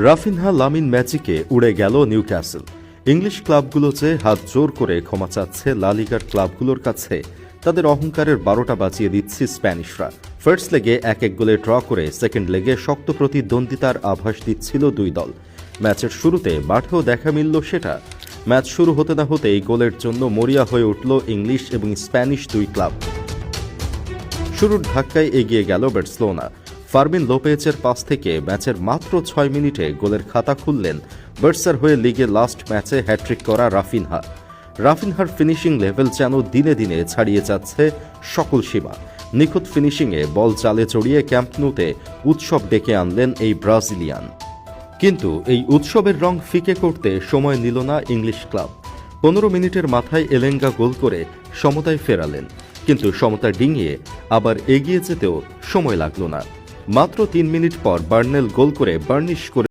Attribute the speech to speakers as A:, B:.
A: Raphinha Lamine ম্যাজিকে উড়ে গেল Newcastle. English ক্লাবগুলো যে হাত জোর করে ক্ষমা চাচ্ছে লা লিগার ক্লাবগুলোর কাছে, তাদের অহংকারের 12টা বাজিয়ে দিচ্ছে স্প্যানিশরা। ফার্স্ট লেগে 1-1 গোলে ড্র করে সেকেন্ড লেগে শক্ত প্রতিদ্বন্দ্বিতার আভাস দিচ্ছিল দুই দল। ম্যাচের শুরুতে মাঠেও দেখা মিলল সেটা। ম্যাচ শুরু হতে না হতেই গোলের জন্য মরিয়া হয়ে উঠল ইংলিশ এবং স্প্যানিশ দুই ক্লাব। শুরুর ধাক্কায় এগিয়ে গেল বার্সেলোনা। ফার্মিন লোপেজের পাস থেকে ম্যাচের মাত্র 6 মিনিটে গোলের খাতা খুললেন বার্সার হয়ে লিগে লাস্ট ম্যাচে হ্যাট্রিক করা রাফিনহা। রাফিনহার ফিনিশিং লেভেল যেন দিনে দিনে ছাড়িয়ে যাচ্ছে সকল সীমা। নিখুঁত ফিনিশিংয়ে বল জালে জড়িয়ে ক্যাম্প নুতে উৎসব ডেকে আনলেন এই ব্রাজিলিয়ান। কিন্তু এই উৎসবের রং ফিকে করতে সময় নিল না ইংলিশ ক্লাব। 15 মিনিটের মাথায় এলেঙ্গা গোল করে সমতায় ফেরালেন, কিন্তু সমতা ডিঙিয়ে আবার এগিয়ে যেতেও সময় লাগল না। মাত্র 3 মিনিট পর বার্নেল গোল করে বার্নিশ করে